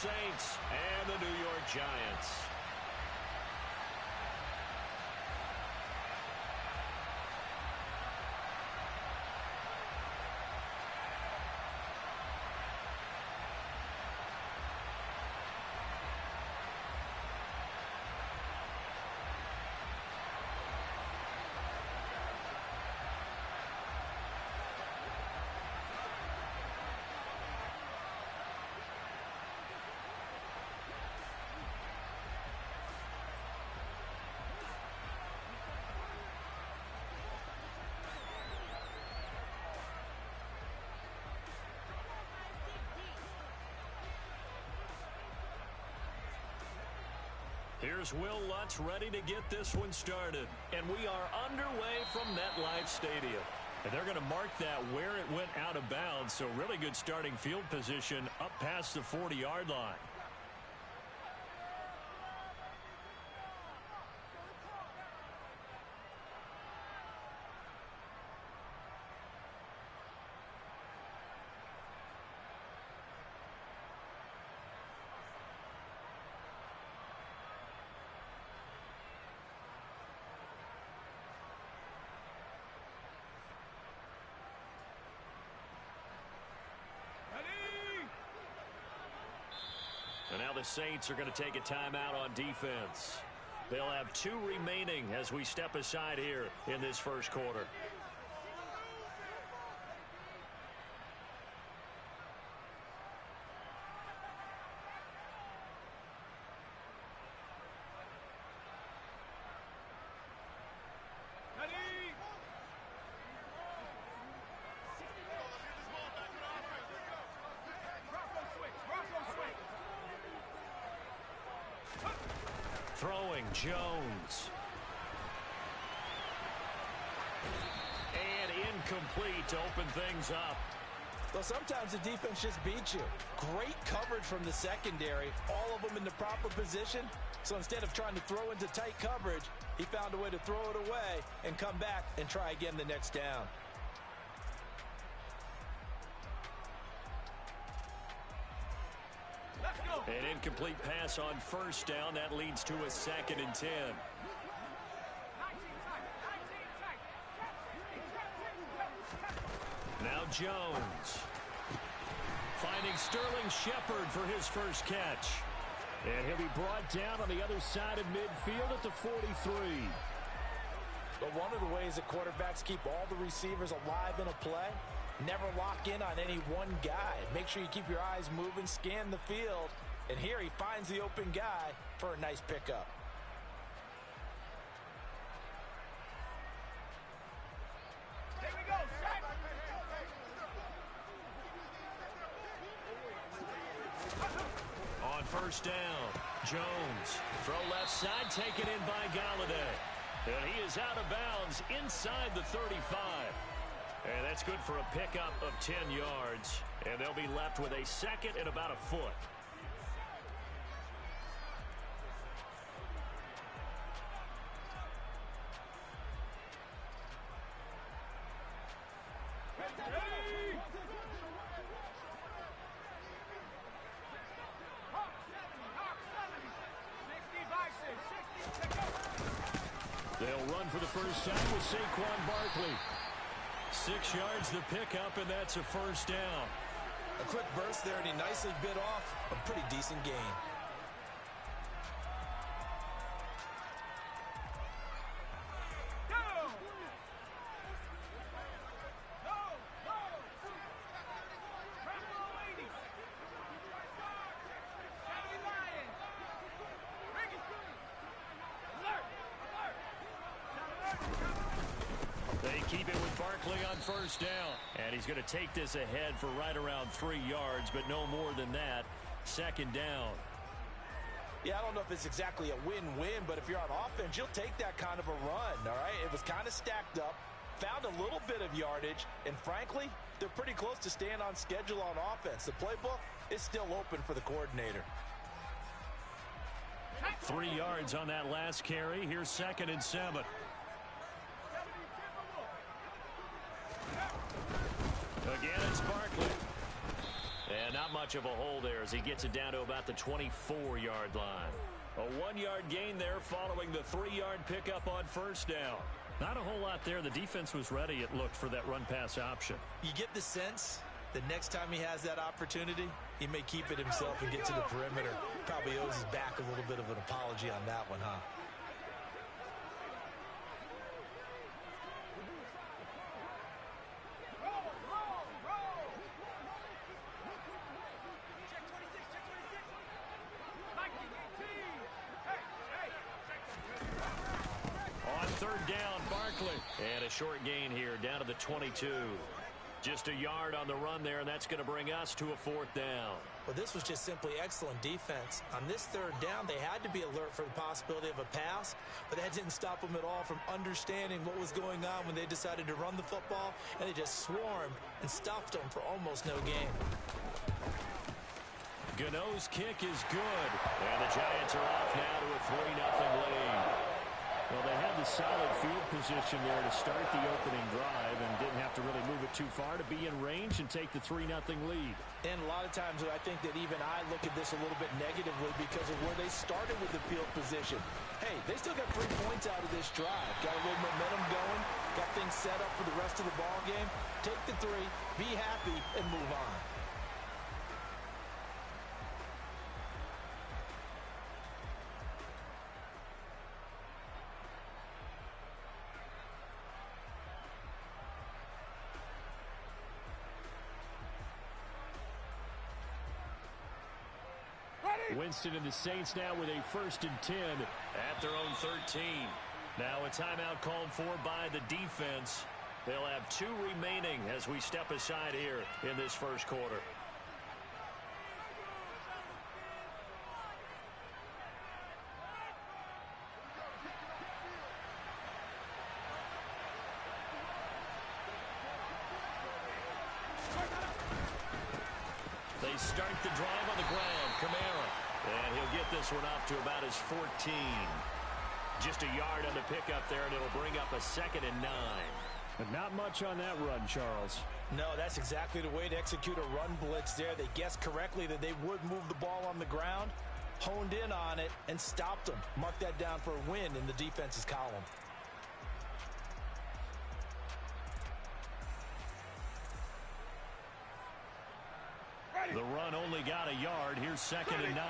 Saints and the New York Giants. Here's Will Lutz ready to get this one started. And we are underway from MetLife Stadium. And they're going to mark that where it went out of bounds. So really good starting field position up past the 40-yard line. And now the Saints are going to take a timeout on defense. They'll have 2 remaining as we step aside here in this first quarter. Throwing Jones. And incomplete to open things up. Well, sometimes the defense just beats you. Great coverage from the secondary. All of them in the proper position. So instead of trying to throw into tight coverage, he found a way to throw it away and come back and try again the next down. An incomplete pass on first down. That leads to a 2nd and 10. Now Jones. Finding Sterling Shepard for his first catch. And he'll be brought down on the other side of midfield at the 43. But one of the ways that quarterbacks keep all the receivers alive in a play, never lock in on any one guy. Make sure you keep your eyes moving, scan the field. And here he finds the open guy for a nice pickup. Here we go, set. On first down, Jones. Throw left side, taken in by Galladay. And he is out of bounds inside the 35. And that's good for a pickup of 10 yards. And they'll be left with a 2nd and about a foot. They'll run for the first time with Saquon Barkley. 6 yards the pickup, and that's a first down. A quick burst there, and he nicely bit off a pretty decent gain. They keep it with Barkley on first down. And he's going to take this ahead for right around 3 yards, but no more than that. 2nd down. Yeah, I don't know if it's exactly a win-win, but if you're on offense, you'll take that kind of a run, all right? It was kind of stacked up, found a little bit of yardage, and frankly, they're pretty close to staying on schedule on offense. The playbook is still open for the coordinator. 3 yards on that last carry. Here's 2nd and 7. Again, it's Barkley. And not much of a hole there as he gets it down to about the 24-yard line. A 1-yard gain there following the 3-yard pickup on first down. Not a whole lot there. The defense was ready, it looked, for that run-pass option. You get the sense the next time he has that opportunity, he may keep it himself and get to the perimeter. Probably owes his back a little bit of an apology on that one, huh? On third down, Barkley. And a short gain here, down to the 22. Just a yard on the run there, and that's going to bring us to a 4th down. Well, this was just simply excellent defense. On this third down, they had to be alert for the possibility of a pass, but that didn't stop them at all from understanding what was going on when they decided to run the football, and they just swarmed and stuffed them for almost no gain. Gano's kick is good, and the Giants are off now to a 3-0 lead. Well, they had the solid field position there to start the opening drive and didn't have to really move it too far to be in range and take the 3-0 lead. And a lot of times I think that even I look at this a little bit negatively because of where they started with the field position. Hey, they still got 3 points out of this drive. Got a little momentum going, got things set up for the rest of the ball game. Take the 3, be happy, and move on. Winston and the Saints now with a 1st and 10 at their own 13. Now a timeout called for by the defense. They'll have 2 remaining as we step aside here in this first quarter. They start the drive on the ground. Kamara. And he'll get this one up to about his 14. Just a yard on the pickup there, and it'll bring up a 2nd and 9. But not much on that run, Charles. No, that's exactly the way to execute a run blitz there. They guessed correctly that they would move the ball on the ground, honed in on it, and stopped them. Mark that down for a win in the defense's column. The run only got a yard. Here's 2nd and 9.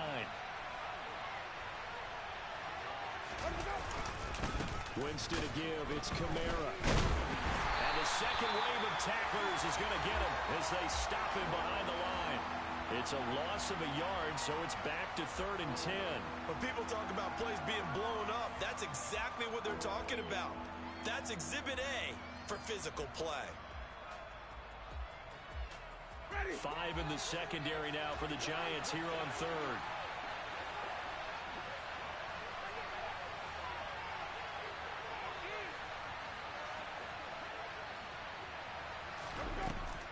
Winston to give. It's Kamara. And the second wave of tacklers is going to get him as they stop him behind the line. It's a loss of a yard, so it's back to 3rd and 10. When people talk about plays being blown up, that's exactly what they're talking about. That's Exhibit A for physical play. 5 in the secondary now for the Giants here on 3rd.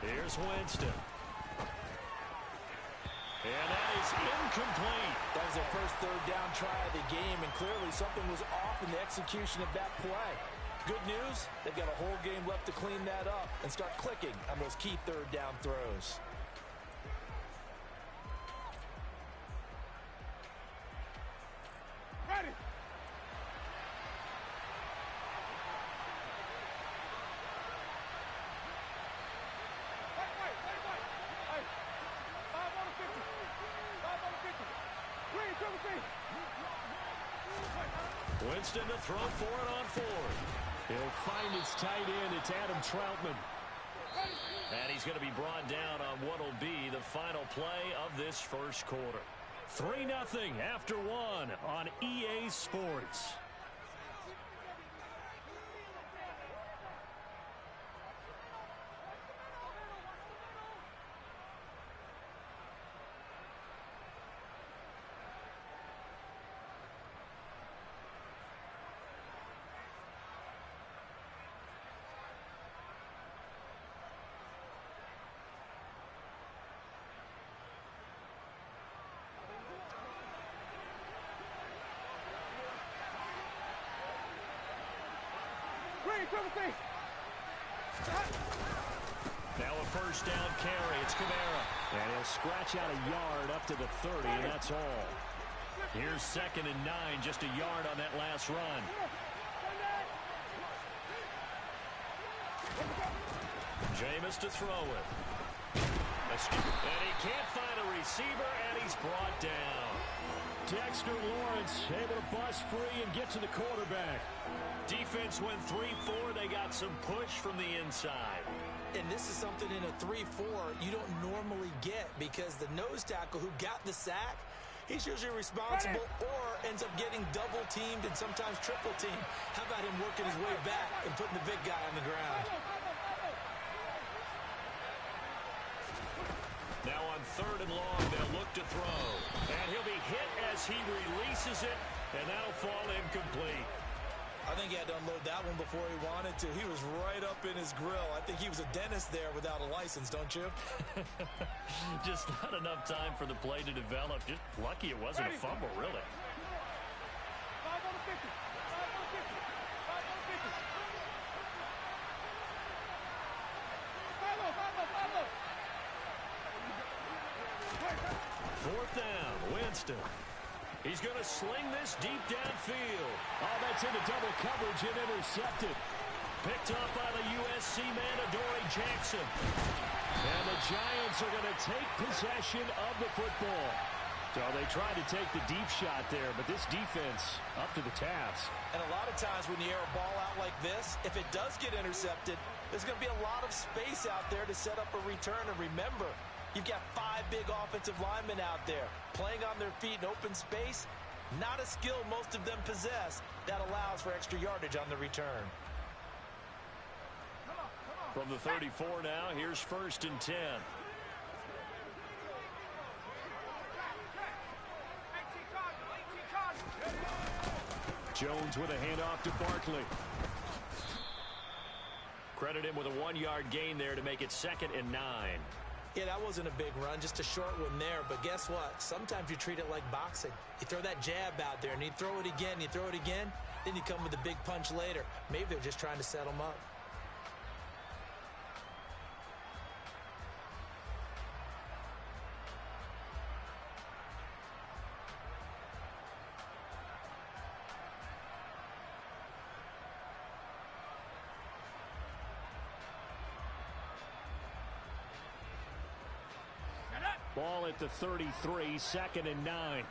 Here's Winston. And that is incomplete. That was their first 3rd down try of the game, and clearly something was off in the execution of that play. Good news, they've got a whole game left to clean that up and start clicking on those key 3rd down throws. Ready. Wait. Hey, 5 on the 50. 5 on the 50. Green, triple C. Winston to throw for it on 4th. He'll find his tight end. It's Adam Troutman. And he's going to be brought down on what will be the final play of this first quarter. 3-0 after 1 on EA Sports. Now a first down carry. It's Kamara. And he'll scratch out a yard up to the 30, and that's all. Here's 2nd and 9, just a yard on that last run. Jameis to throw it. And he can't find a receiver, and he's brought down. Dexter Lawrence able to bust free and get to the quarterback. Defense went 3-4. They got some push from the inside. And this is something in a 3-4 you don't normally get, because the nose tackle who got the sack, he's usually responsible or ends up getting double-teamed and sometimes triple-teamed. How about him working his way back and putting the big guy on the ground? Now on 3rd and long, they'll look to throw. And he'll be hit as he releases it, and that'll fall incomplete. I think he had to unload that one before he wanted to. He was right up in his grill. I think he was a dentist there without a license, don't you? Just not enough time for the play to develop. Just lucky it wasn't a fumble, really. 5 on the 50. 5 on the 50. 5 on the 50. 5 low. 4th down, Winston. He's going to sling this deep downfield. Oh, that's into double coverage and intercepted. Picked up by the USC man, Adoree Jackson. And the Giants are going to take possession of the football. So they tried to take the deep shot there, but this defense up to the task. And a lot of times when you air a ball out like this, if it does get intercepted, there's going to be a lot of space out there to set up a return. And remember, you've got 5 big offensive linemen out there playing on their feet in open space. Not a skill most of them possess that allows for extra yardage on the return. From the 34 now, here's 1st and 10. Jones with a handoff to Barkley. Credit him with a 1-yard gain there to make it 2nd and 9. Yeah, that wasn't a big run, just a short one there. But guess what? Sometimes you treat it like boxing. You throw that jab out there, and you throw it again, then you come with a big punch later. Maybe they're just trying to set them up. Ball at the 33, 2nd and 9.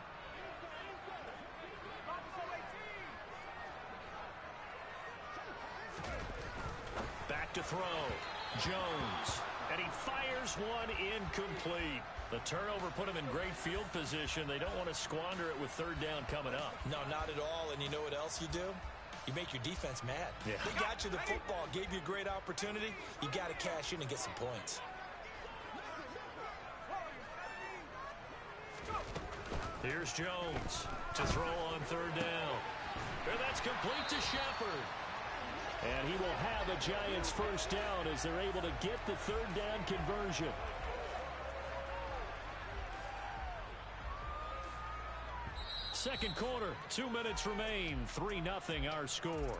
Back to throw. Jones. And he fires one incomplete. The turnover put him in great field position. They don't want to squander it with 3rd down coming up. No, not at all. And you know what else you do? You make your defense mad. Yeah. They got you the football, gave you a great opportunity. You got to cash in and get some points. Here's Jones to throw on 3rd down. And that's complete to Shepard. And he will have a Giants 1st down as they're able to get the 3rd down conversion. Second quarter, 2 minutes remain. 3-0 our score.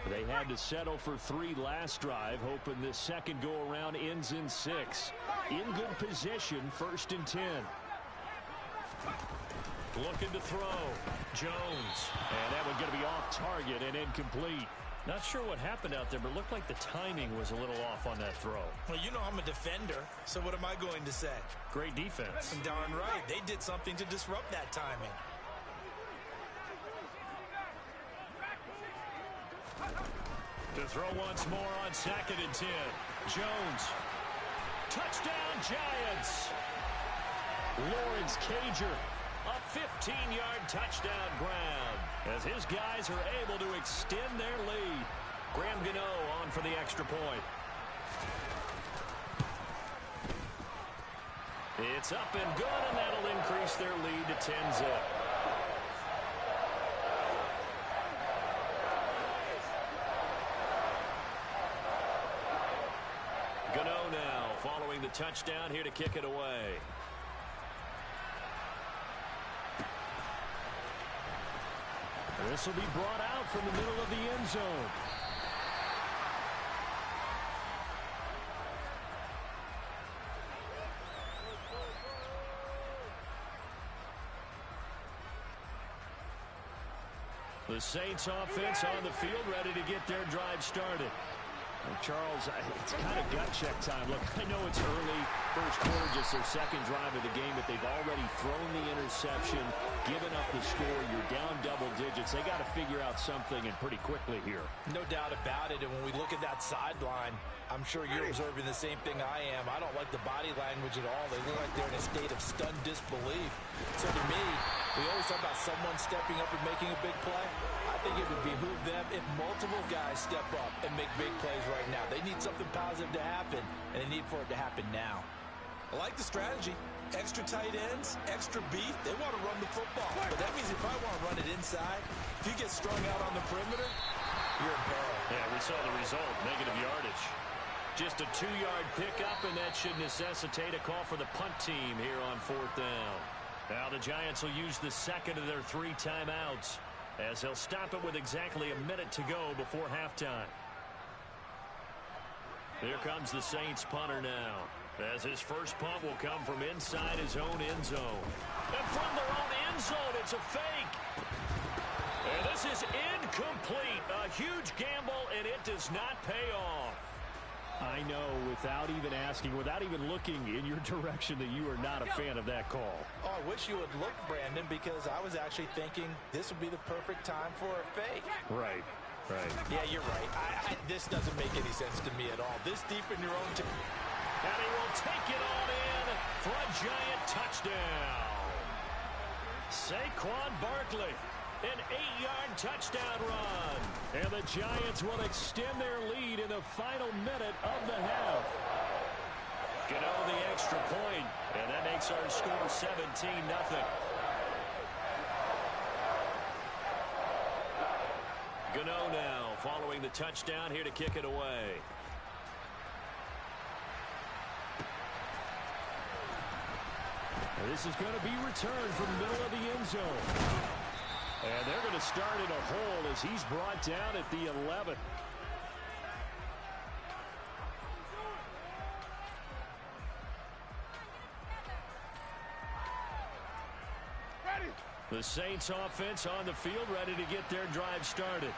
They had to settle for 3 last drive, hoping this second go-around ends in 6. In good position, 1st and 10. Looking to throw. Jones. And that one going to be off target and incomplete. Not sure what happened out there, but it looked like the timing was a little off on that throw. Well, you know I'm a defender, so what am I going to say? Great defense. Darn right. They did something to disrupt that timing. To throw once more on 2nd and 10. Jones. Touchdown, Giants. Lawrence Cager. A 15-yard touchdown ground as his guys are able to extend their lead. Graham Gano on for the extra point. It's up and good, and that'll increase their lead to 10-zip. Gano now following the touchdown here to kick it away. This will be brought out from the middle of the end zone. The Saints offense on the field, ready to get their drive started. Well, Charles, it's kind of gut check time. Look, I know it's early, first quarter, just their second drive of the game, but they've already thrown the interception, given up the score. You're down double digits. They got to figure out something, and pretty quickly here. No doubt about it, and when we look at that sideline, I'm sure you're observing the same thing I am. I don't like the body language at all. They look like they're in a state of stunned disbelief. So to me, we always talk about someone stepping up and making a big play. I think it would behoove them if multiple guys step up and make big plays right now. They need something positive to happen, and they need for it to happen now. I like the strategy. Extra tight ends, extra beef. They want to run the football. But that means if I want to run it inside, if you get strung out on the perimeter, you're in peril. Yeah, we saw the result, negative yardage. Just a 2-yard pickup, and that should necessitate a call for the punt team here on 4th down. Now the Giants will use the second of their 3 timeouts, as they'll stop it with exactly a minute to go before halftime. Here comes the Saints punter now, as his first punt will come from inside his own end zone. And from their own end zone, it's a fake. And this is incomplete. A huge gamble, and it does not pay off. I know, without even asking, without even looking in your direction, that you are not a fan of that call. Oh, I wish you would look, Brandon, because I was actually thinking this would be the perfect time for a fake. Right. Yeah, you're right. This doesn't make any sense to me at all. This deep in your own team. And he will take it on in for a Giant touchdown. Saquon Barkley. An 8-yard touchdown run. And the Giants will extend their lead in the final minute of the half. Gano the extra point, and that makes our score 17-0. Gano now following the touchdown, here to kick it away. This is going to be returned from the middle of the end zone. And they're going to start in a hole as he's brought down at the 11. The Saints offense on the field, ready to get their drive started.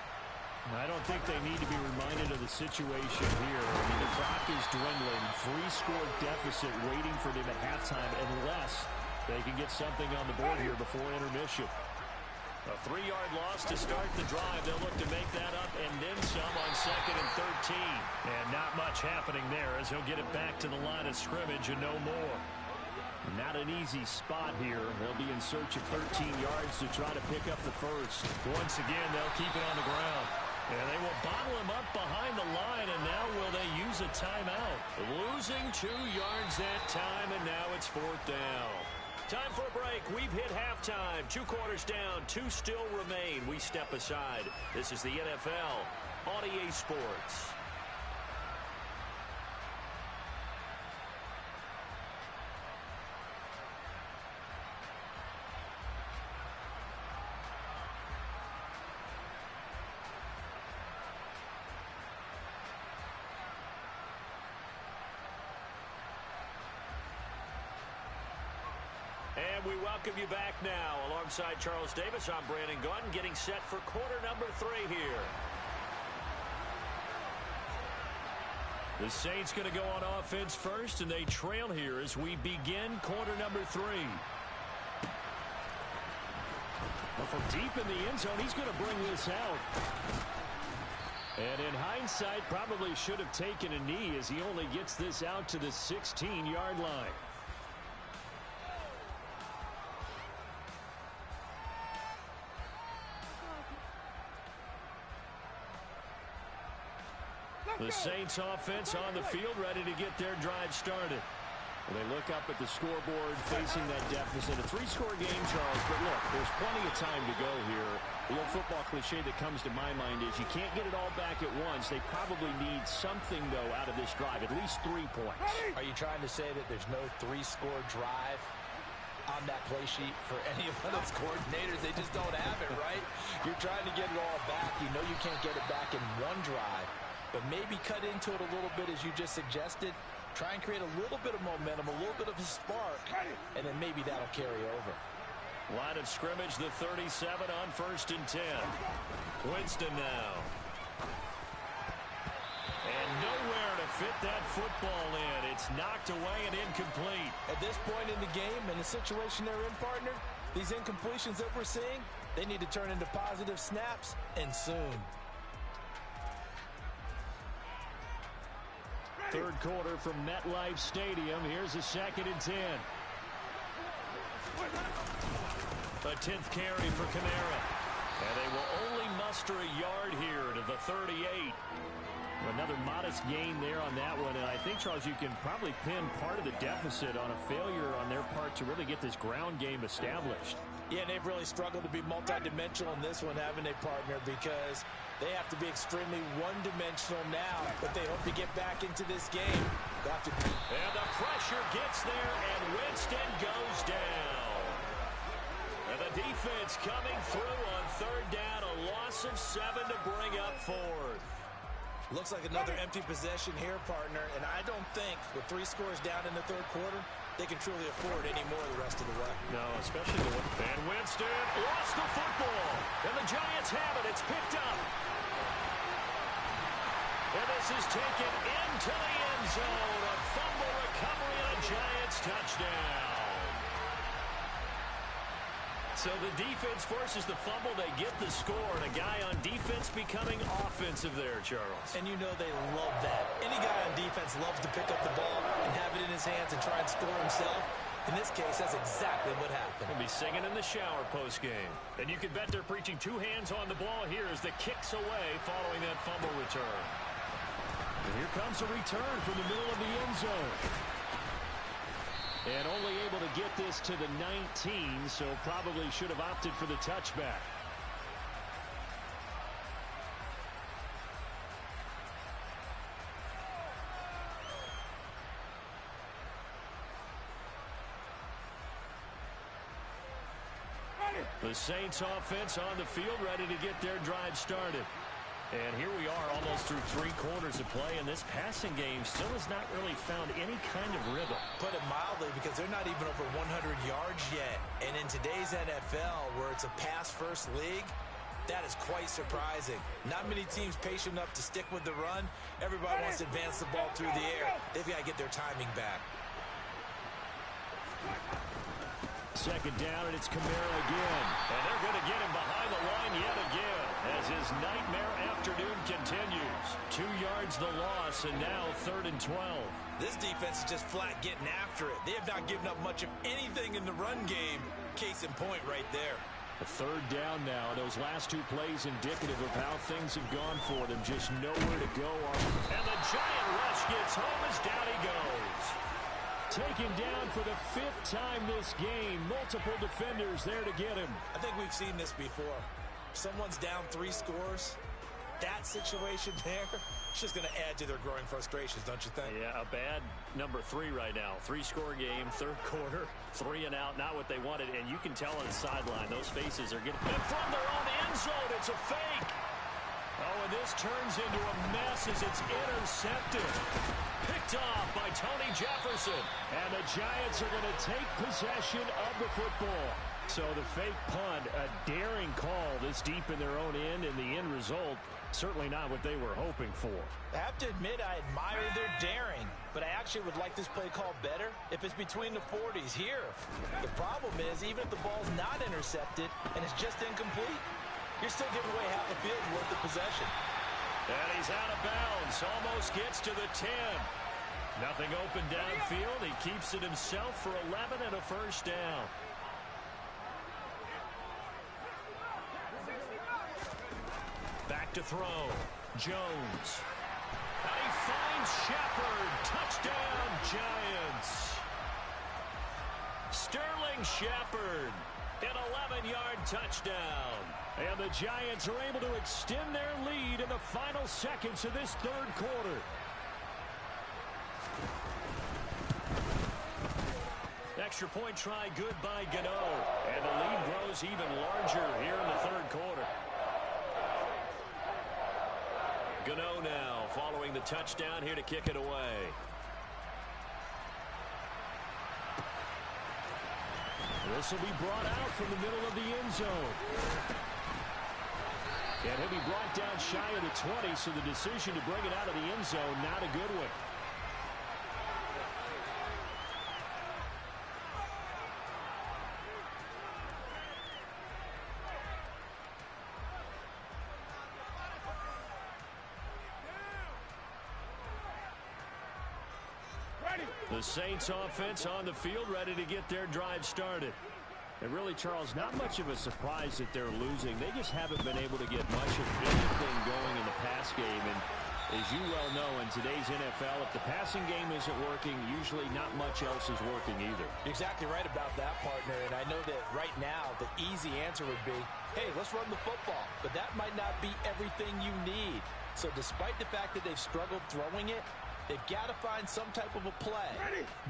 I don't think they need to be reminded of the situation here. I mean, the clock is dwindling. 3-score deficit waiting for them at halftime unless they can get something on the board here before intermission. A 3-yard loss to start the drive. They'll look to make that up and then some on 2nd and 13. And not much happening there as he'll get it back to the line of scrimmage and no more. Not an easy spot here. They'll be in search of 13 yards to try to pick up the first. Once again, they'll keep it on the ground. And they will bottle him up behind the line, and now will they use a timeout? Losing 2 yards that time, and now it's 4th down. Time for a break. We've hit halftime. 2 quarters down. 2 still remain. We step aside. This is the NFL on EA Sports. And we welcome you back now. Alongside Charles Davis, I'm Brandon Gunn, getting set for quarter number 3 here. The Saints going to go on offense first, and they trail here as we begin quarter number 3. Well, from deep in the end zone, he's going to bring this out. And in hindsight, probably should have taken a knee as he only gets this out to the 16-yard line. The Saints offense on the field, ready to get their drive started. Well, they look up at the scoreboard, facing that deficit. A 3-score game, Charles, but look, there's plenty of time to go here. The old football cliche that comes to my mind is you can't get it all back at once. They probably need something, though, out of this drive, at least 3 points. Are you trying to say that there's no 3-score drive? on that play sheet for any of those coordinators. They just don't have it, right? You're trying to get it all back. You know you can't get it back in one drive, but maybe cut into it a little bit as you just suggested. Try and create a little bit of momentum, a little bit of a spark, and then maybe that'll carry over. Line of scrimmage, the 37 on 1st and 10. Winston now. And nowhere to fit that football in. It's knocked away and incomplete. At this point in the game, and the situation they're in, partner, these incompletions that we're seeing, they need to turn into positive snaps, and soon. Third quarter from MetLife Stadium. Here's a 2nd and 10. A 10th carry for Kamara. And they will only muster a yard here to the 38. Another modest gain there on that one. And I think, Charles, you can probably pin part of the deficit on a failure on their part to really get this ground game established. Yeah, and they've really struggled to be multidimensional in this one, haven't they, partner? Because they have to be extremely one-dimensional now, but they hope to get back into this game. And the pressure gets there, and Winston goes down. And the defense coming through on 3rd down, a loss of 7 to bring up 4th. Looks like another empty possession here, partner, and I don't think with 3 scores down in the 3rd quarter, they can truly afford any more the rest of the way. No, especially the one. And Winston lost the football. And the Giants have it. It's picked up. And this is taken into the end zone. A fumble recovery and a Giants touchdown. So the defense forces the fumble. They get the score. And a guy on defense becoming offensive there, Charles. And you know they love that. Any guy on defense loves to pick up the ball and have it in his hands and try and score himself. In this case, that's exactly what happened. He'll be singing in the shower post-game. And you can bet they're preaching 2 hands on the ball here as the kick's away following that fumble return. And here comes a return from the middle of the end zone. And only able to get this to the 19, so probably should have opted for the touchback. The Saints offense on the field, ready to get their drive started. And here we are almost through 3 quarters of play, and this passing game still has not really found any kind of rhythm. Put it mildly, because they're not even over 100 yards yet. And in today's NFL, where it's a pass-first league, that is quite surprising. Not many teams patient enough to stick with the run. Everybody wants to advance the ball through the air. They've got to get their timing back. 2nd down, and it's Kamara again. And they're going to get him behind the line yet again as his nightmare afternoon continues. 2 yards the loss, and now 3rd and 12. This defense is just flat getting after it. They have not given up much of anything in the run game. Case in point right there. A 3rd down now. Those last 2 plays indicative of how things have gone for them. Just nowhere to go on. And the giant rush gets home as down he goes. Taken down for the 5th time this game. Multiple defenders there to get him. I think we've seen this before. Someone's down 3 scores. That situation there, it's just going to add to their growing frustrations, don't you think? Yeah, a bad number 3 right now. 3-score game, 3rd quarter, 3 and out, not what they wanted. And you can tell on the sideline, those faces are getting... And from their own end zone, it's a fake. Oh, and this turns into a mess as it's intercepted. Picked off by Tony Jefferson. And the Giants are going to take possession of the football. So the fake punt, a daring call this deep in their own end, and the end result, certainly not what they were hoping for. I have to admit, I admire their daring, but I actually would like this play called better if it's between the 40s here. The problem is, even if the ball's not intercepted and it's just incomplete, you're still giving away half the field's worth of possession. And he's out of bounds. Almost gets to the 10. Nothing open downfield. He keeps it himself for 11 and a 1st down. Back to throw. Jones. And he finds Shepard. Touchdown, Giants. Sterling Shepard. An 11-yard touchdown. And the Giants are able to extend their lead in the final seconds of this 3rd quarter. extra point try good by Gano. And the lead grows even larger here in the third quarter. Gano now following the touchdown here to kick it away. This will be brought out from the middle of the end zone. And he'll be brought down shy of the 20, so the decision to bring it out of the end zone, not a good one. The Saints offense on the field, ready to get their drive started. And really, Charles, not much of a surprise that they're losing. They just haven't been able to get much of anything going in the pass game. And as you well know, in today's NFL, if the passing game isn't working, usually not much else is working either. You're exactly right about that, partner. And I know that right now the easy answer would be, hey, let's run the football. But that might not be everything you need. So despite the fact that they've struggled throwing it, they've got to find some type of a play,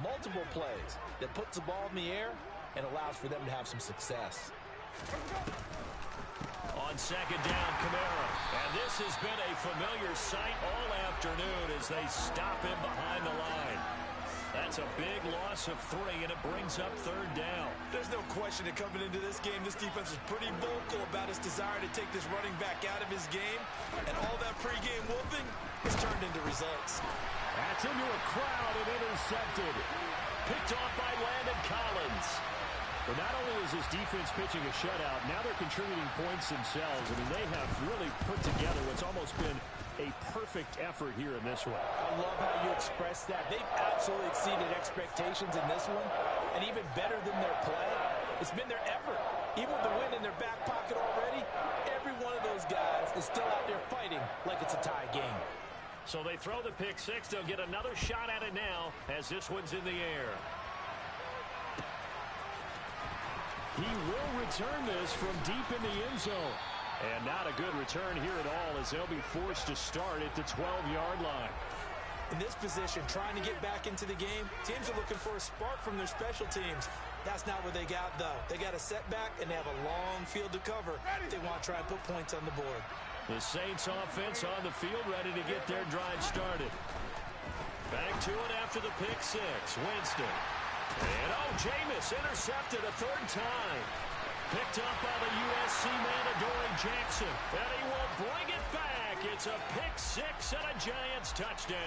multiple plays, that puts the ball in the air and allows for them to have some success. On second down, Kamara. And this has been a familiar sight all afternoon as they stop him behind the line. That's a big loss of 3, and it brings up third down. There's no question that coming into this game, this defense is pretty vocal about its desire to take this running back out of his game. And all that pregame whooping has turned into results. That's into a crowd and intercepted. Picked off by Landon Collins. But not only is this defense pitching a shutout, now they're contributing points themselves. I mean, they have really put together what's almost been a perfect effort here in this one. I love how you express that. They've absolutely exceeded expectations in this one. And even better than their play, it's been their effort. Even with the win in their back pocket already, every one of those guys is still out there fighting like it's a tie game. So they throw the pick 6. They'll get another shot at it now as this one's in the air. He will return this from deep in the end zone. And not a good return here at all as they'll be forced to start at the 12-yard line. In this position, trying to get back into the game, teams are looking for a spark from their special teams. That's not what they got, though. They got a setback, and they have a long field to cover if they want to try and put points on the board. The Saints offense on the field, ready to get their drive started. Back to it after the pick 6. Winston. And Jameis intercepted a third time. Picked up by the USC man, Adoree Jackson. And he will bring it back. It's a pick 6 and a Giants touchdown.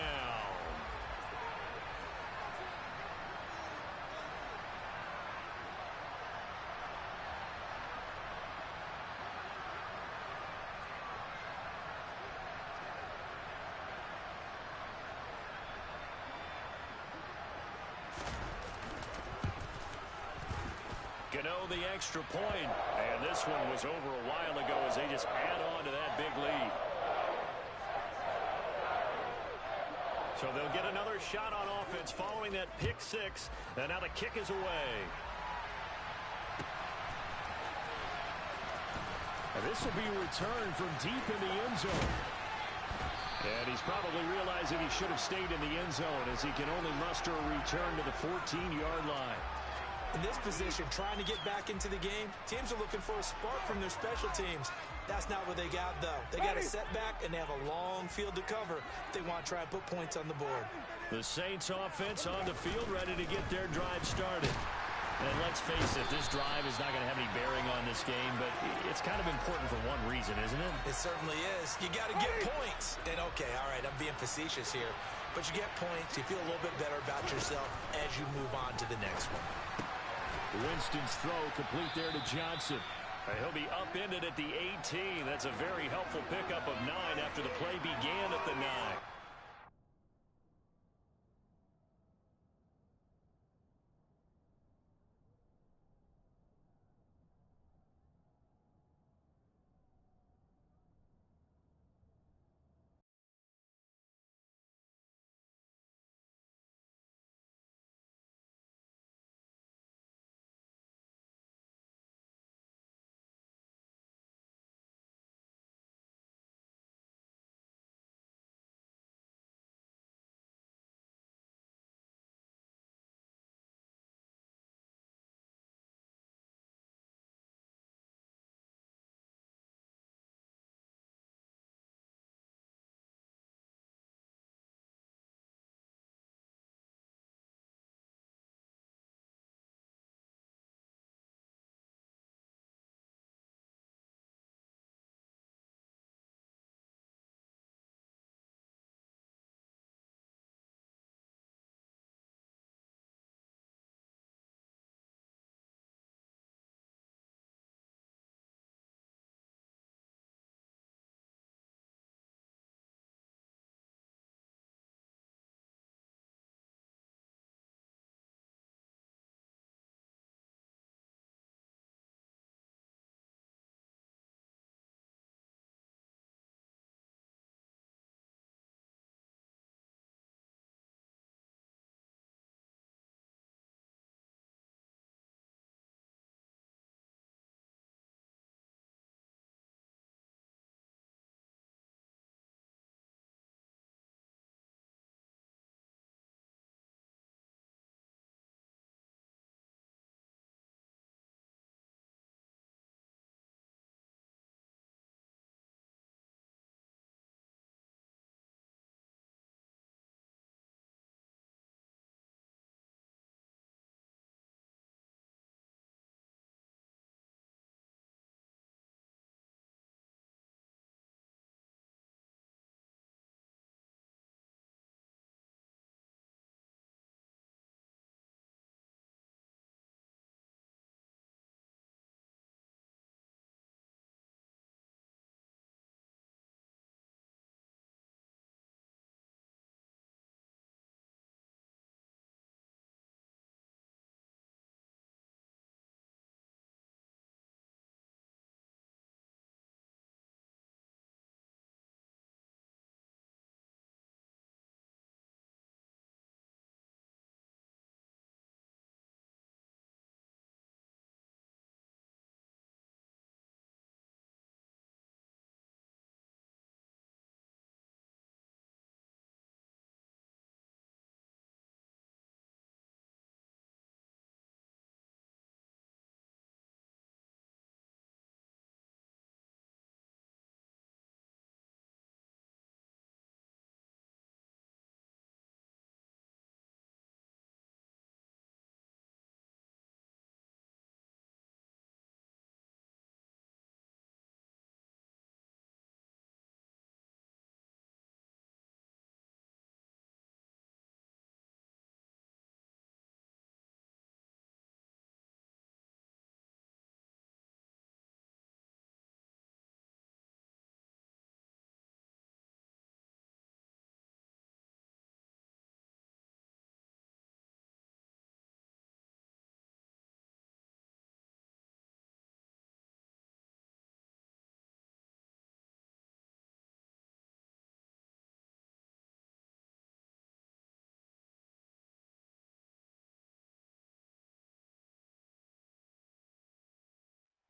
Gano the extra point, and this one was over a while ago as they just add on to that big lead. So they'll get another shot on offense following that pick 6, and now the kick is away. And this will be returned from deep in the end zone. And he's probably realizing he should have stayed in the end zone as he can only muster a return to the 14-yard line. In this position, trying to get back into the game, teams are looking for a spark from their special teams. That's not what they got, though. They got a setback, and they have a long field to cover if they want to try and put points on the board. The Saints offense on the field, ready to get their drive started. And let's face it, this drive is not going to have any bearing on this game, but it's kind of important for one reason, isn't it? It certainly is. You got to get points. And, okay, all right, I'm being facetious here. But you get points, you feel a little bit better about yourself as you move on to the next one. Winston's throw complete there to Johnson. He'll be upended at the 18. That's a very helpful pickup of 9 after the play began at the 9.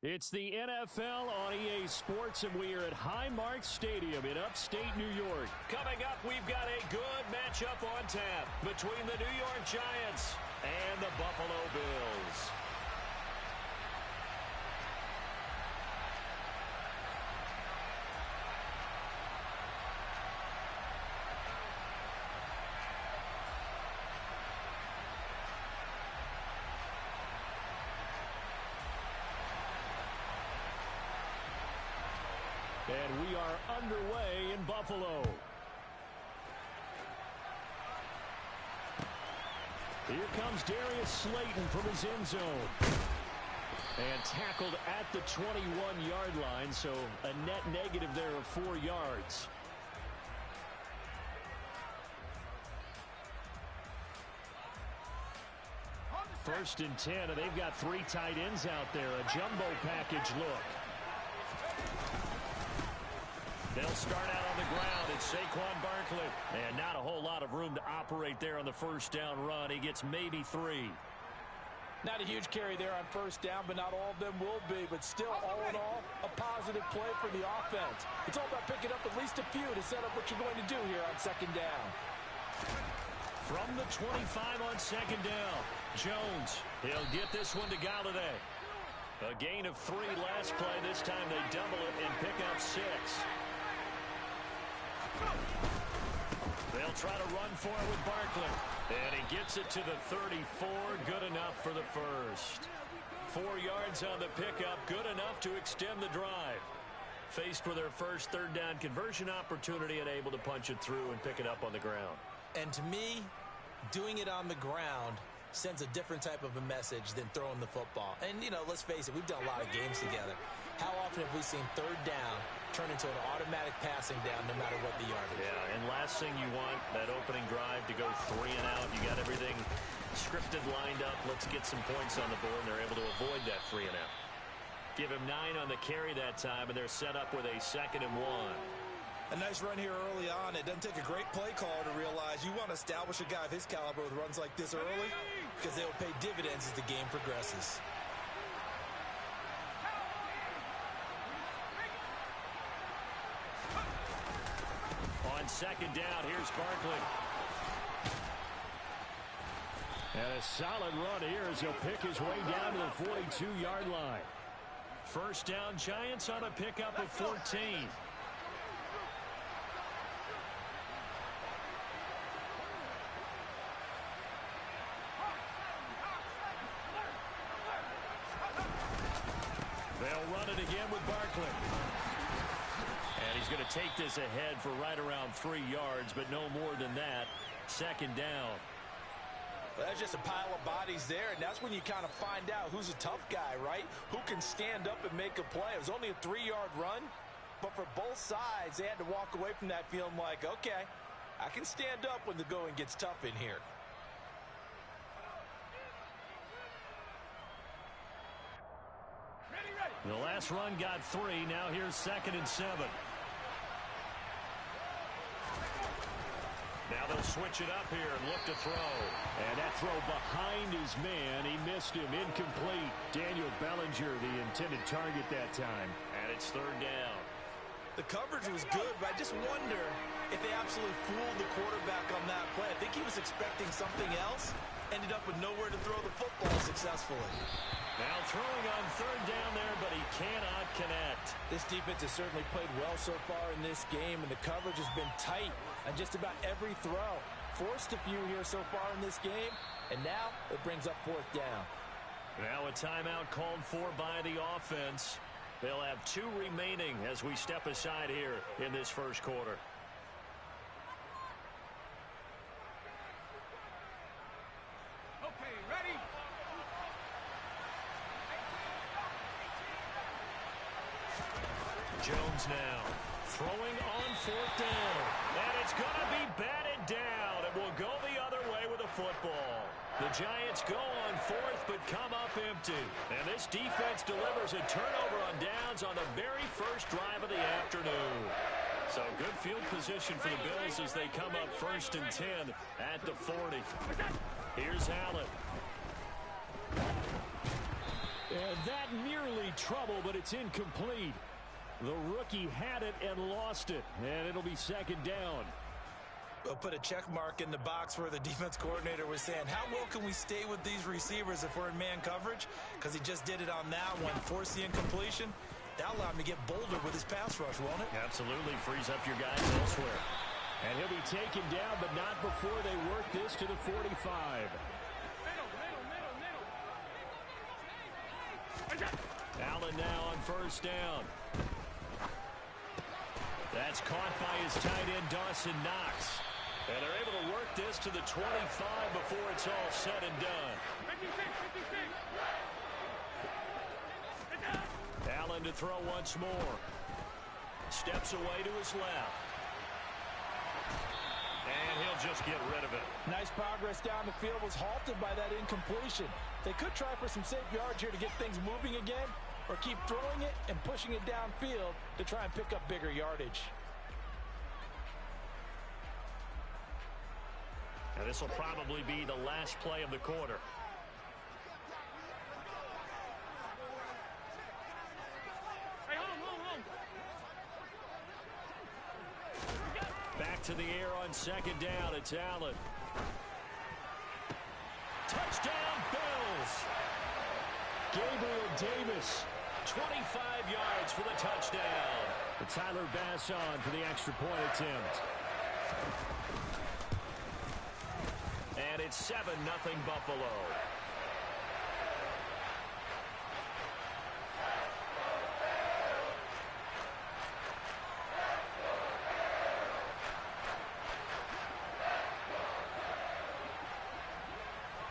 It's the NFL on EA Sports, and we are at Highmark Stadium in upstate New York. Coming up, we've got a good matchup on tap between the New York Giants and the Buffalo Bills. And we are underway in Buffalo. Here comes Darius Slayton from his end zone. And tackled at the 21-yard line, so a net negative there of 4 yards. First and 10, and they've got 3 tight ends out there. A jumbo package look. They'll start out on the ground. It's Saquon Barkley. And not a whole lot of room to operate there on the first down run. He gets maybe 3. Not a huge carry there on first down, but not all of them will be. But still, all in all, a positive play for the offense. It's all about picking up at least a few to set up what you're going to do here on second down. From the 25 on second down, Jones. He'll get this one to Galladay. A gain of 3 last play. This time they double it and pick up 6. They'll try to run for it with Barkley. And he gets it to the 34. Good enough for the first. 4 yards on the pickup. Good enough to extend the drive. Faced with their first third down conversion opportunity and able to punch it through and pick it up on the ground. And to me, doing it on the ground sends a different type of a message than throwing the football. And, you know, let's face it, we've done a lot of games together. How often have we seen third down turn into an automatic passing down no matter what the yardage? Yeah, and last thing you want, that opening drive to go 3 and out. You got everything scripted, lined up. Let's get some points on the board, and they're able to avoid that 3 and out. Give him 9 on the carry that time, and they're set up with a 2nd and 1. A nice run here early on. It doesn't take a great play caller to realize you want to establish a guy of his caliber with runs like this early because they will pay dividends as the game progresses. On second down, here's Barkley. And a solid run here as he'll pick his way down to the 42-yard line. First down, Giants on a pickup of 14. They'll run it again with Barkley. And he's going to take this ahead for right around 3 yards, but no more than that. Second down. Well, that's just a pile of bodies there, and that's when you kind of find out who's a tough guy, right? Who can stand up and make a play. It was only a 3-yard run, but for both sides, they had to walk away from that feeling like, okay, I can stand up when the going gets tough in here. The last run got 3. Now here's 2nd and 7. Now they'll switch it up here and look to throw. And that throw behind his man. He missed him. Incomplete. Daniel Bellinger, the intended target that time. And it's 3rd down. The coverage was good, but I just wonder if they absolutely fooled the quarterback on that play. I think he was expecting something else. Ended up with nowhere to throw the football successfully. Now throwing on 3rd down there, but he cannot connect. This defense has certainly played well so far in this game, and the coverage has been tight on just about every throw. Forced a few here so far in this game, and now it brings up 4th down. Now a timeout called for by the offense. They'll have 2 remaining as we step aside here in this first quarter. Okay, ready? Jones now throwing on 4th down. And it's going to be batted down. It will go the other way with a football. The Giants go on 4th but come up empty. And this defense delivers a turnover on downs on the very first drive of the afternoon. So good field position for the Bills as they come up 1st and 10 at the 40. Here's Allen. And that nearly trouble, but it's incomplete. The rookie had it and lost it, and it'll be second down. We'll put a check mark in the box where the defense coordinator was saying, how well can we stay with these receivers if we're in man coverage? Because he just did it on that one, forced the incompletion. That'll allow him to get bolder with his pass rush, won't it? Absolutely, frees up your guys elsewhere. And he'll be taken down, but not before they work this to the 45. Allen now on first down. That's caught by his tight end, Dawson Knox. And they're able to work this to the 25 before it's all said and done. 56. Allen to throw once more. Steps away to his left. And he'll just get rid of it. Nice progress down the field, was halted by that incompletion. They could try for some safe yards here to get things moving again, or keep throwing it and pushing it downfield to try and pick up bigger yardage. And this will probably be the last play of the quarter. Back to the air on second down. It's Allen. Touchdown, Bills. Gabriel Davis, 25 yards for the touchdown. And Tyler Bass on for the extra point attempt. And it's 7-0 Buffalo.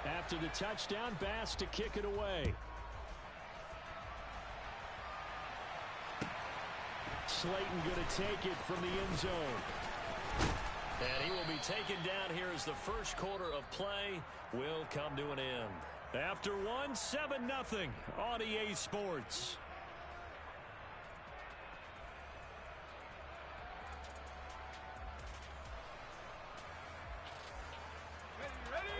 After the touchdown, Bass to kick it away. Slayton going to take it from the end zone. And he will be taken down here as the first quarter of play will come to an end. After one, 7-0 on EA Sports.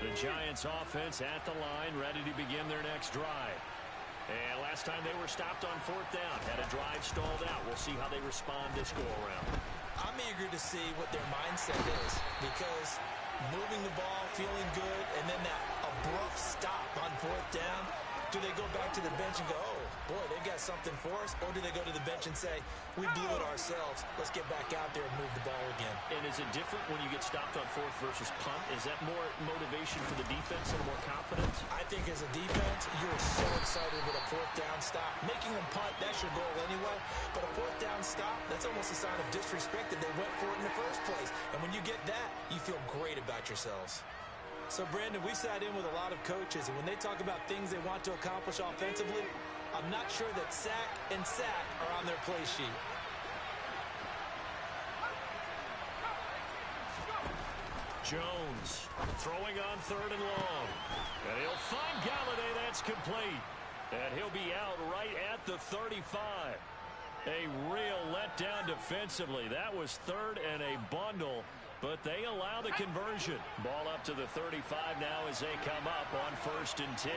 The Giants offense at the line, ready to begin their next drive. And last time they were stopped on fourth down, had a drive stalled out. We'll see how they respond this go-around. I'm eager to see what their mindset is, because moving the ball, feeling good, and then that abrupt stop on fourth down, do they go back to the bench and go, oh, boy, they've got something for us? Or do they go to the bench and say, we blew it ourselves, let's get back out there and move the ball again? And is it different when you get stopped on fourth versus punt? Is that more motivation for the defense and more confidence? I think as a defense, you're so excited with a fourth down stop. Making them punt, that's your goal anyway. But a fourth down stop, that's almost a sign of disrespect that they went for it in the first place. And when you get that, you feel great about yourselves. So, Brandon, we sat in with a lot of coaches, and when they talk about things they want to accomplish offensively, I'm not sure that sack and sack are on their play sheet. Jones throwing on third and long. And he'll find Galladay. That's complete. And he'll be out right at the 35. A real letdown defensively. That was third and a bundle, but they allow the conversion. Ball up to the 35 now as they come up on 1st and 10.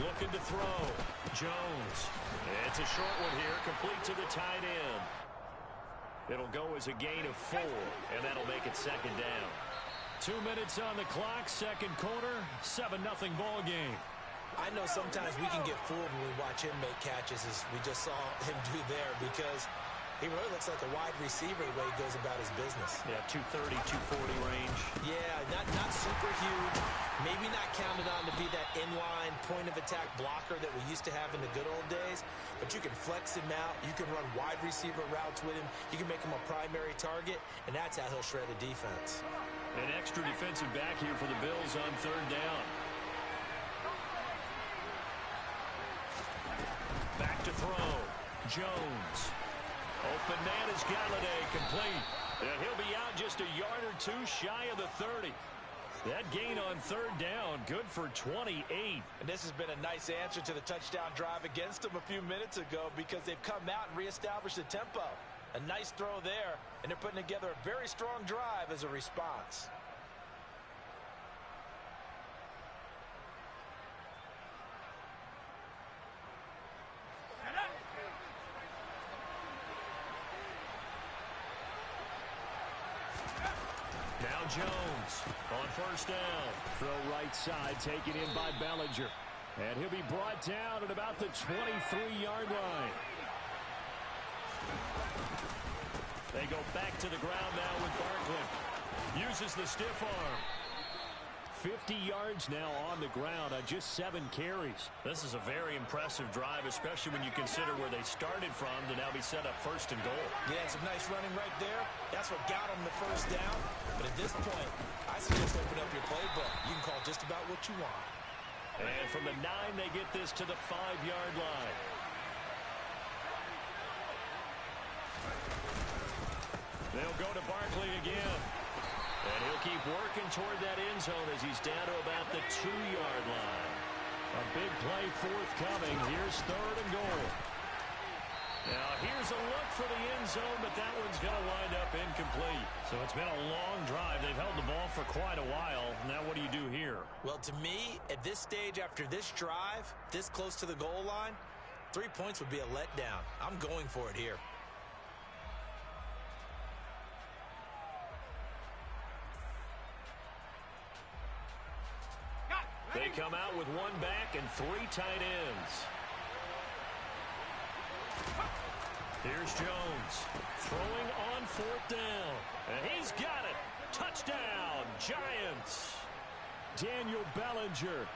Looking to throw. Jones. It's a short one here, complete to the tight end. It'll go as a gain of 4, and that'll make it second down. 2 minutes on the clock, second quarter, 7-0 ball game. I know sometimes we can get fooled when we watch him make catches, as we just saw him do there, because he really looks like a wide receiver the way he goes about his business. Yeah, 230, 240 range. Yeah, not super huge. Maybe not counted on to be that inline point-of-attack blocker that we used to have in the good old days, but you can flex him out. You can run wide receiver routes with him. You can make him a primary target, and that's how he'll shred a defense. An extra defensive back here for the Bills on third down. Back to throw. Jones. Open man is Galladay, complete. And he'll be out just a yard or two shy of the 30. That gain on third down, good for 28. And this has been a nice answer to the touchdown drive against them a few minutes ago, because they've come out and reestablished the tempo. A nice throw there, and they're putting together a very strong drive as a response. Now Jones on first down. Throw right side, taken in by Bellinger. And he'll be brought down at about the 23-yard line. They go back to the ground now with Barkley. Uses the stiff arm. 50 yards now on the ground on just 7 carries. This is a very impressive drive, especially when you consider where they started from to now be set up first and goal. Yeah, some nice running right there. That's what got them the first down. But at this point, I suggest open up your playbook. You can call just about what you want. And from the 9, they get this to the 5-yard line. They'll go to Barkley again. And he'll keep working toward that end zone as he's down to about the 2-yard line. A big play forthcoming. Here's 3rd and goal. Now here's a look for the end zone, but that one's going to wind up incomplete. So it's been a long drive. They've held the ball for quite a while. Now what do you do here? Well, to me, at this stage after this drive, this close to the goal line, 3 points would be a letdown. I'm going for it here. They come out with 1 back and 3 tight ends. Here's Jones throwing on 4th down. And he's got it. Touchdown, Giants. Daniel Bellinger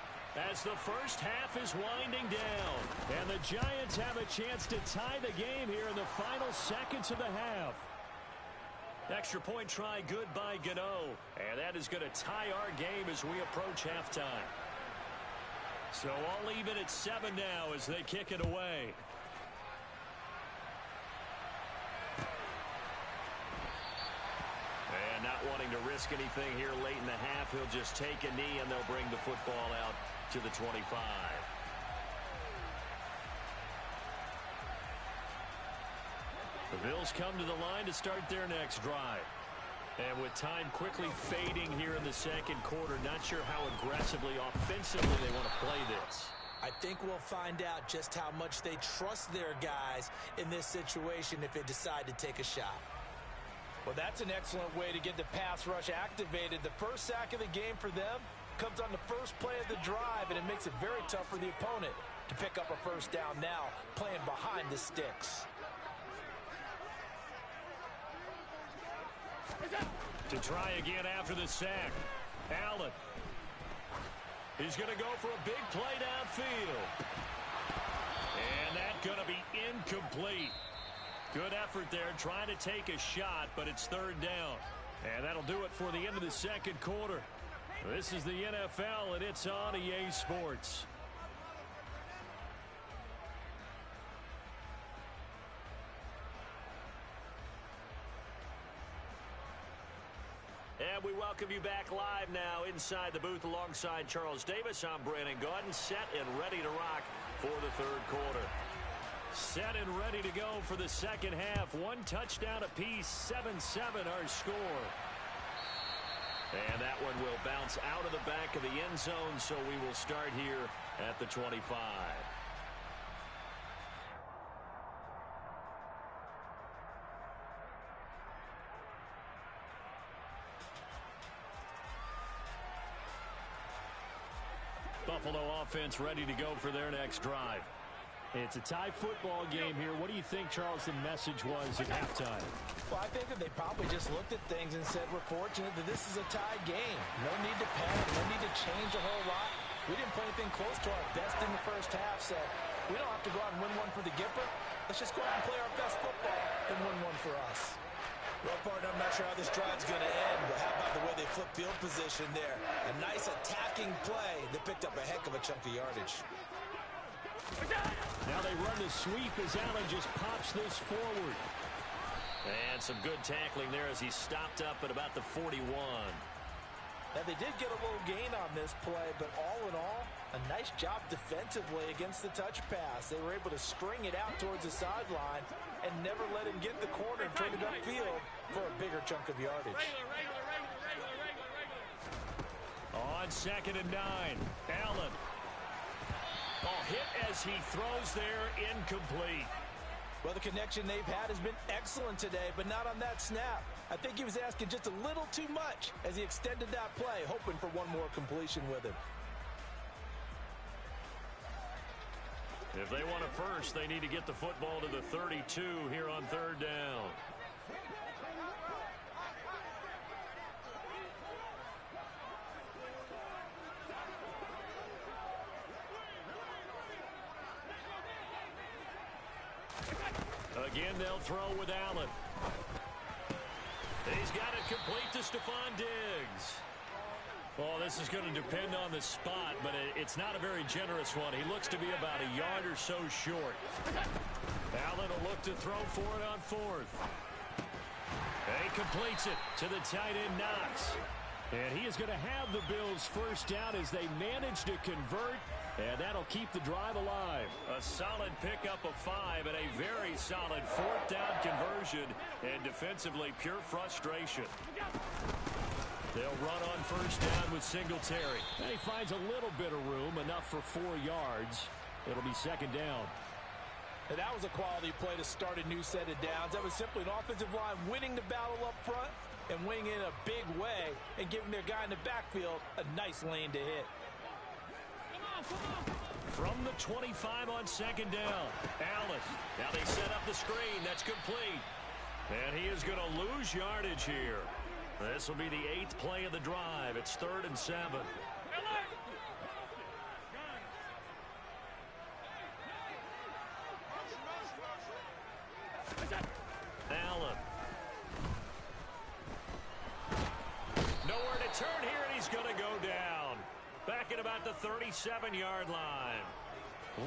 As the first half is winding down. And the Giants have a chance to tie the game here in the final seconds of the half. Extra point try good by Gano. And that is going to tie our game as we approach halftime. So all even at 7 now as they kick it away. And not wanting to risk anything here late in the half, he'll just take a knee and they'll bring the football out to the 25. The Bills come to the line to start their next drive. And with time quickly fading here in the second quarter, not sure how aggressively, offensively they want to play this. I think we'll find out just how much they trust their guys in this situation if they decide to take a shot. Well, that's an excellent way to get the pass rush activated. The first sack of the game for them comes on the first play of the drive, and it makes it very tough for the opponent to pick up a first down now, playing behind the sticks. To try again after the sack. Allen. He's going to go for a big play downfield. And that's going to be incomplete. Good effort there trying to take a shot, but it's 3rd down. And that'll do it for the end of the second quarter. This is the NFL, and it's on EA Sports. And we welcome you back live now inside the booth alongside Charles Davis. I'm Brandon Gaudin, set and ready to rock for the 3rd quarter. Set and ready to go for the second half. 1 touchdown apiece, 7-7 our score. And that one will bounce out of the back of the end zone, so we will start here at the 25. Buffalo offense ready to go for their next drive. It's a tie football game here. What do you think, Charles, the message was at halftime? Well, I think that they probably just looked at things and said, we're fortunate that this is a tie game. No need to panic. No need to change a whole lot. We didn't play anything close to our best in the first half, so we don't have to go out and win one for the Gipper. Let's just go out and play our best football and win one for us. Well, partner, I'm not sure how this drive's going to end, but how about the way they flip field position there? A nice attacking play that picked up a heck of a chunk of yardage. Now they run the sweep as Allen just pops this forward. And some good tackling there as he stopped up at about the 41. Now, they did get a little gain on this play, but all in all, A nice job defensively against the touch pass. They were able to string it out towards the sideline and never let him get the corner and turn it upfield for a bigger chunk of yardage. On 2nd and 9, Allen. Ball hit as he throws there, incomplete. Well, the connection they've had has been excellent today, but not on that snap. I think he was asking just a little too much as he extended that play, hoping for one more completion with him. If they want a first, they need to get the football to the 32 here on 3rd down. Again, they'll throw with Allen. He's got it complete to Stephon Diggs. Well, this is going to depend on the spot, but it's not a very generous one. He looks to be about a yard or so short. Allen will look to throw for it on 4th. He completes it to the tight end, Knox. And he is going to have the Bills first down as they manage to convert, and that'll keep the drive alive. A solid pickup of 5 and a very solid 4th down conversion, and defensively pure frustration. They'll run on 1st down with Singletary. And he finds a little bit of room, enough for 4 yards. It'll be 2nd down. And that was a quality play to start a new set of downs. That was simply an offensive line winning the battle up front and winning in a big way and giving their guy in the backfield a nice lane to hit. From the 25 on 2nd down, Allen. Now they set up the screen. That's complete. And he is going to lose yardage here. This will be the 8th play of the drive. It's 3rd and 7. Allen. Nowhere to turn here, and he's going to go down. Back at about the 37-yard line.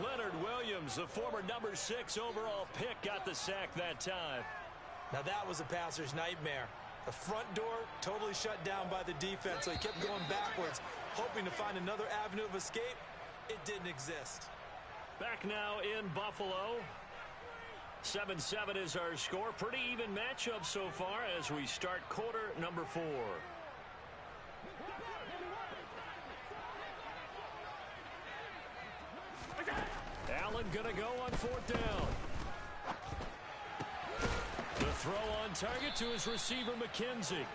Leonard Williams, the former number 6 overall pick, got the sack that time. Now that was a passer's nightmare. The front door totally shut down by the defense, so he kept going backwards, hoping to find another avenue of escape. It didn't exist. Back now in Buffalo. 7-7 is our score. Pretty even matchup so far as we start quarter number 4. Allen gonna go on 4th down. The throw on target to his receiver, McKenzie.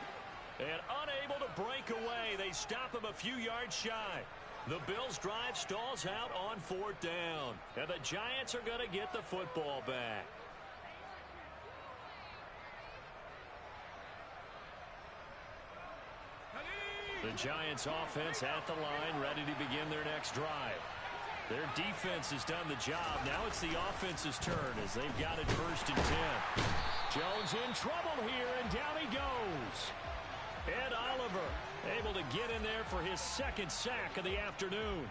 And unable to break away, they stop him a few yards shy. The Bills' drive stalls out on 4th down. And the Giants are going to get the football back. The Giants' offense at the line, ready to begin their next drive. Their defense has done the job. Now it's the offense's turn as they've got it 1st and 10. Jones in trouble here, and down he goes. Ed Oliver able to get in there for his 2nd sack of the afternoon.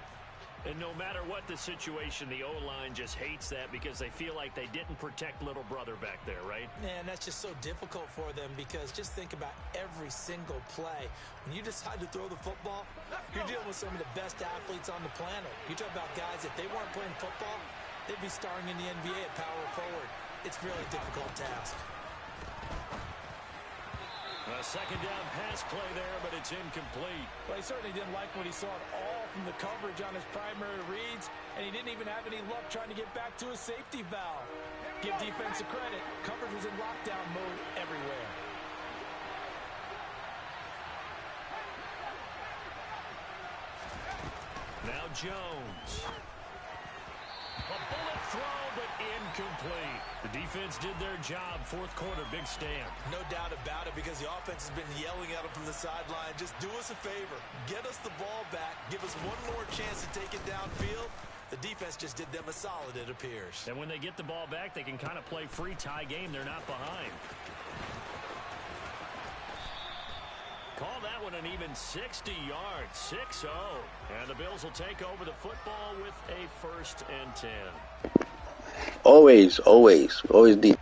And no matter what the situation, the O-line just hates that because they feel like they didn't protect little brother back there, right? Man, that's just so difficult for them because just think about every single play. When you decide to throw the football, you're dealing with some of the best athletes on the planet. You talk about guys, if they weren't playing football, they'd be starring in the NBA at power forward. It's really a difficult task. A 2nd down pass play there, but it's incomplete. Well, he certainly didn't like what he saw at all from the coverage on his primary reads, and he didn't even have any luck trying to get back to his safety valve. Give defense a credit. Coverage was in lockdown mode everywhere. Now Jones. A bullet throw, but incomplete. The defense did their job. 4th quarter, big stand. No doubt about it because the offense has been yelling at him from the sideline. Just do us a favor. Get us the ball back. Give us one more chance to take it downfield. The defense just did them a solid, it appears. And when they get the ball back, they can kind of play free tie game. They're not behind. Call that one an even 60 yards, 6-0. And the Bills will take over the football with a 1st and 10. Always deep.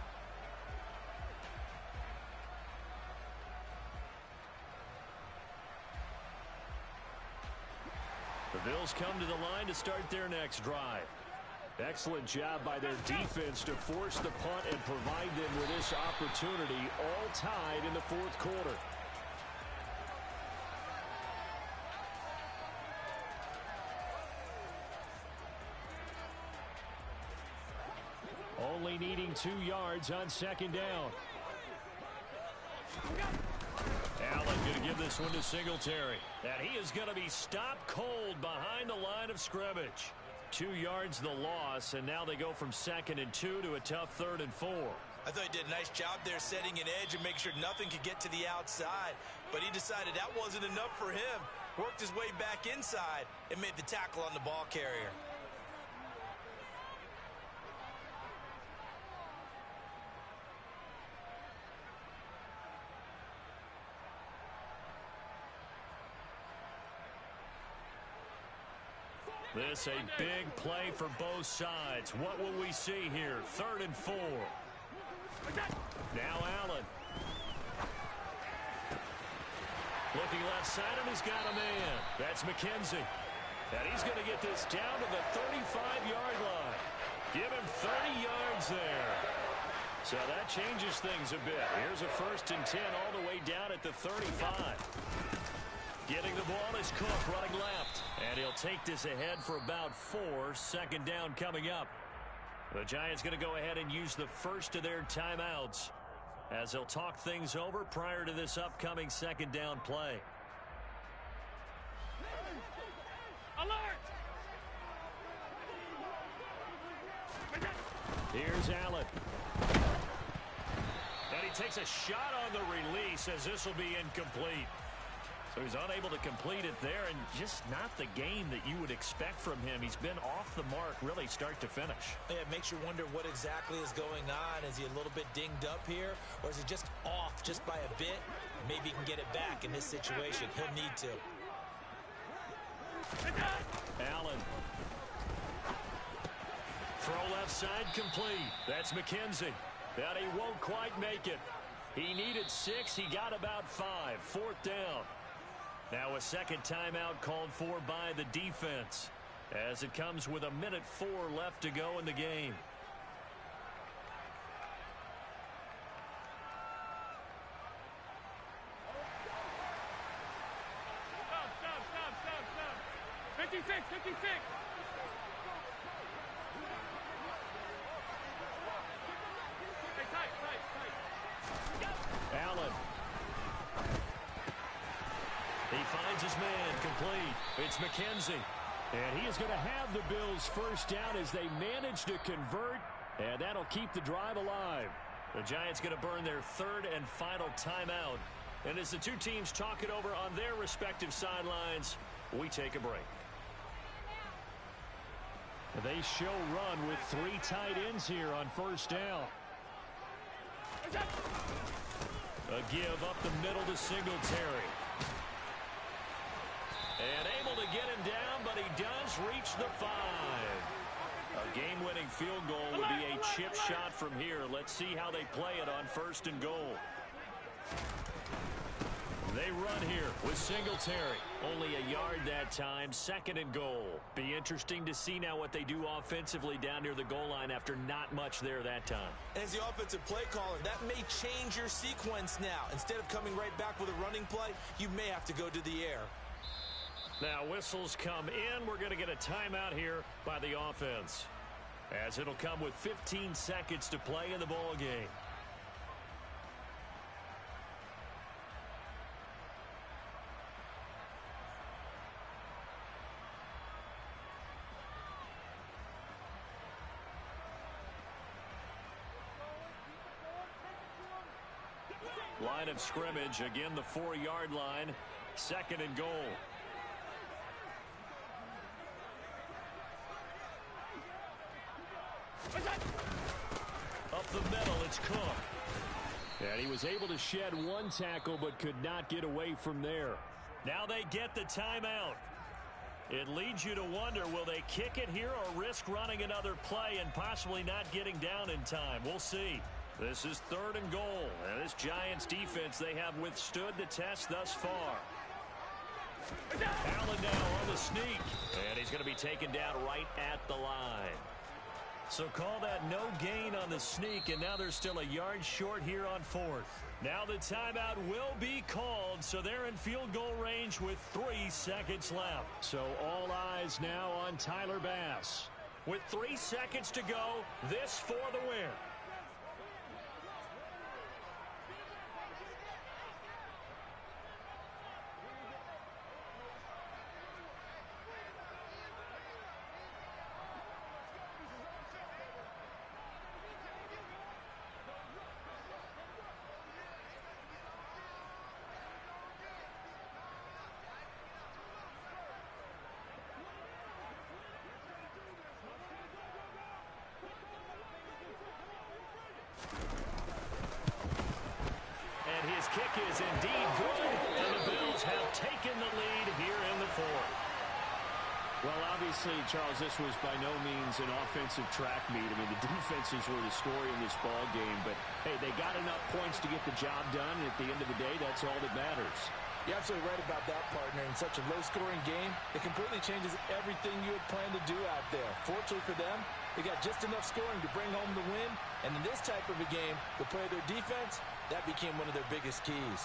The Bills come to the line to next drive. Excellent job by their defense to force the punt and provide them with this opportunity, all tied in the fourth quarter. Only needing 2 yards on second down. Allen going to give this one to Singletary. And he is going to be stopped cold behind the line of scrimmage. 2 yards the loss, and now they go from 2nd and 2 to a tough 3rd and 4. I thought he did a nice job there setting an edge and making sure nothing could get to the outside. But he decided that wasn't enough for him. Worked his way back inside and made the tackle on the ball carrier. This a big play for both sides. What will we see here? 3rd and 4. Now Allen. Looking left side, and he's got a man. That's McKenzie. And he's going to get this down to the 35-yard line. Give him 30 yards there. So that changes things a bit. Here's a 1st and 10 all the way down at the 35. Getting the ball is Cook running left. And he'll take this ahead for about 4. 2nd down coming up. The Giants going to go ahead and use the first of their timeouts as they'll talk things over prior to this upcoming 2nd down play. Alert! Here's Allen. And he takes a shot on the release as this will be incomplete. So he's unable to complete it there, and just not the game that you would expect from him. He's been off the mark really start to finish. Yeah, it makes you wonder what exactly is going on. Is he a little bit dinged up here, or is he just off just by a bit? Maybe he can get it back in this situation. He'll need to. Allen. Throw left side complete. That's McKenzie. And he won't quite make it. He needed 6. He got about 5. 4th down. Now a 2nd timeout called for by the defense as it comes with 1:04 left to go in the game. Stop. 56. Hey, tight. Allen. He finds his man complete. It's McKenzie. And he is going to have the Bills' first down as they manage to convert. And that'll keep the drive alive. The Giants going to burn their 3rd and final timeout. And as the two teams talk it over on their respective sidelines, we take a break. They show run with 3 tight ends here on 1st down. A give up the middle to Singletary. And able to get him down, but he does reach the 5. A game-winning field goal would be a chip shot from here. Let's see how they play it on 1st and goal. They run here with Singletary. Only a yard that time. 2nd and goal. Be interesting to see now what they do offensively down near the goal line after not much there that time. As the offensive play caller, that may change your sequence now. Instead of coming right back with a running play, you may have to go to the air. Now whistles come in. We're going to get a timeout here by the offense, as it'll come with 15 seconds to play in the ball game. Line of scrimmage, again the 4-yard line. 2nd and goal. Up the middle, it's Cook. And he was able to shed 1 tackle but could not get away from there. Now they get the timeout. It leads you to wonder, will they kick it here or risk running another play and possibly not getting down in time? We'll see. This is 3rd and goal. And this Giants defense, they have withstood the test thus far. Allen now on the sneak. And he's going to be taken down right at the line. So call that no gain on the sneak, and now they're still a yard short here on fourth. Now the timeout will be called, so they're in field goal range with 3 seconds left. So all eyes now on Tyler Bass. With 3 seconds to go, this for the win. His kick is indeed good, and the Bills have taken the lead here in the fourth. Well, obviously, Charles, this was by no means an offensive track meet. I mean, the defenses were the story in this ball game, but, hey, they got enough points to get the job done, and at the end of the day, that's all that matters. You're absolutely right about that, partner. In such a low-scoring game, it completely changes everything you had planned to do out there. Fortunately for them, they got just enough scoring to bring home the win, and in this type of a game, to play their defense, that became one of their biggest keys.